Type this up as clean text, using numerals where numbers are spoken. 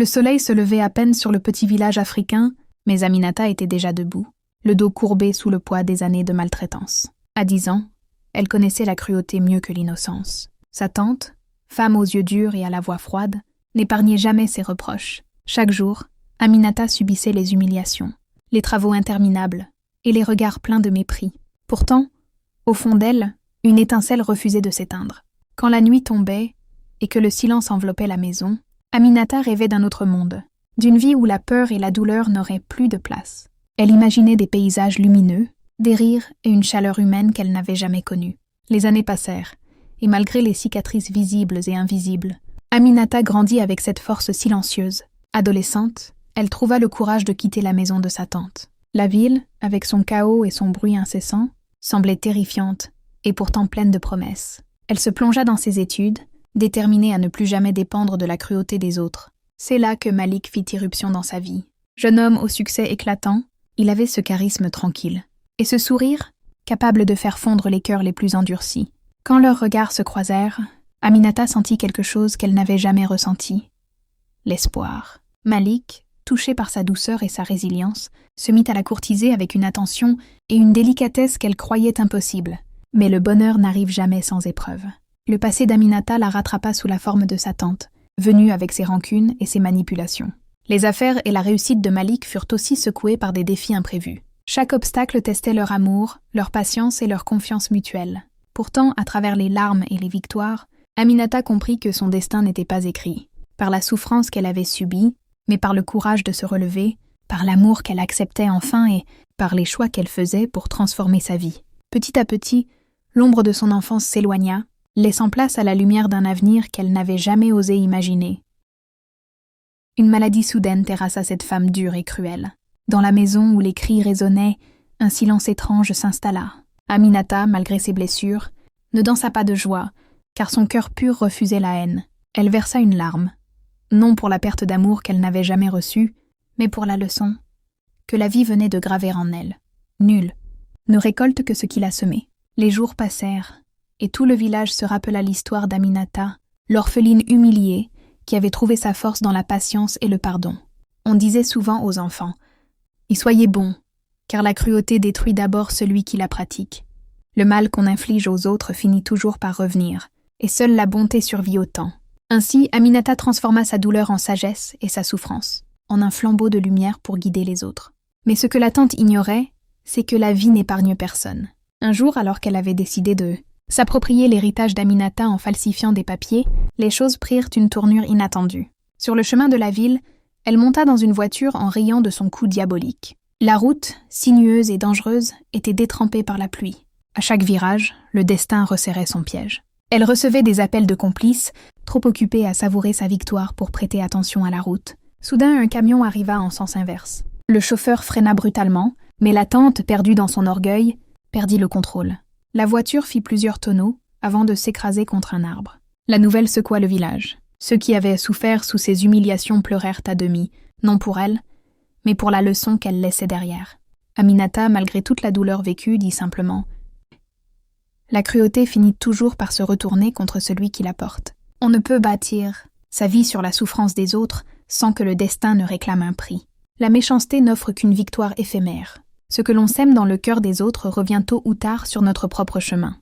Le soleil se levait à peine sur le petit village africain, mais Aminata était déjà debout, le dos courbé sous le poids des années de maltraitance. À 10 ans, elle connaissait la cruauté mieux que l'innocence. Sa tante, femme aux yeux durs et à la voix froide, n'épargnait jamais ses reproches. Chaque jour, Aminata subissait les humiliations, les travaux interminables et les regards pleins de mépris. Pourtant, au fond d'elle, une étincelle refusait de s'éteindre. Quand la nuit tombait et que le silence enveloppait la maison, Aminata rêvait d'un autre monde, d'une vie où la peur et la douleur n'auraient plus de place. Elle imaginait des paysages lumineux, des rires et une chaleur humaine qu'elle n'avait jamais connue. Les années passèrent, et malgré les cicatrices visibles et invisibles, Aminata grandit avec cette force silencieuse. Adolescente, elle trouva le courage de quitter la maison de sa tante. La ville, avec son chaos et son bruit incessant, semblait terrifiante et pourtant pleine de promesses. Elle se plongea dans ses études, déterminée à ne plus jamais dépendre de la cruauté des autres. C'est là que Malik fit irruption dans sa vie. Jeune homme au succès éclatant, il avait ce charisme tranquille. Et ce sourire, capable de faire fondre les cœurs les plus endurcis. Quand leurs regards se croisèrent, Aminata sentit quelque chose qu'elle n'avait jamais ressenti. L'espoir. Malik, touché par sa douceur et sa résilience, se mit à la courtiser avec une attention et une délicatesse qu'elle croyait impossible. Mais le bonheur n'arrive jamais sans épreuve. Le passé d'Aminata la rattrapa sous la forme de sa tante, venue avec ses rancunes et ses manipulations. Les affaires et la réussite de Malik furent aussi secouées par des défis imprévus. Chaque obstacle testait leur amour, leur patience et leur confiance mutuelle. Pourtant, à travers les larmes et les victoires, Aminata comprit que son destin n'était pas écrit. Par la souffrance qu'elle avait subie, mais par le courage de se relever, par l'amour qu'elle acceptait enfin et par les choix qu'elle faisait pour transformer sa vie. Petit à petit, l'ombre de son enfance s'éloigna, laissant place à la lumière d'un avenir qu'elle n'avait jamais osé imaginer. Une maladie soudaine terrassa cette femme dure et cruelle. Dans la maison où les cris résonnaient, un silence étrange s'installa. Aminata, malgré ses blessures, ne dansa pas de joie, car son cœur pur refusait la haine. Elle versa une larme, non pour la perte d'amour qu'elle n'avait jamais reçue, mais pour la leçon que la vie venait de graver en elle. Nul ne récolte que ce qu'il a semé. Les jours passèrent, et tout le village se rappela l'histoire d'Aminata, l'orpheline humiliée, qui avait trouvé sa force dans la patience et le pardon. On disait souvent aux enfants « Y soyez bons, car la cruauté détruit d'abord celui qui la pratique. Le mal qu'on inflige aux autres finit toujours par revenir, et seule la bonté survit au temps. » Ainsi, Aminata transforma sa douleur en sagesse et sa souffrance, en un flambeau de lumière pour guider les autres. Mais ce que la tante ignorait, c'est que la vie n'épargne personne. Un jour, alors qu'elle avait décidé de s'approprier l'héritage d'Aminata en falsifiant des papiers, les choses prirent une tournure inattendue. Sur le chemin de la ville, elle monta dans une voiture en riant de son coup diabolique. La route, sinueuse et dangereuse, était détrempée par la pluie. À chaque virage, le destin resserrait son piège. Elle recevait des appels de complices, trop occupés à savourer sa victoire pour prêter attention à la route. Soudain, un camion arriva en sens inverse. Le chauffeur freina brutalement, mais la tante, perdue dans son orgueil, perdit le contrôle. La voiture fit plusieurs tonneaux avant de s'écraser contre un arbre. La nouvelle secoua le village. Ceux qui avaient souffert sous ces humiliations pleurèrent à demi, non pour elle, mais pour la leçon qu'elle laissait derrière. Aminata, malgré toute la douleur vécue, dit simplement « La cruauté finit toujours par se retourner contre celui qui la porte. On ne peut bâtir sa vie sur la souffrance des autres sans que le destin ne réclame un prix. La méchanceté n'offre qu'une victoire éphémère. Ce que l'on sème dans le cœur des autres revient tôt ou tard sur notre propre chemin.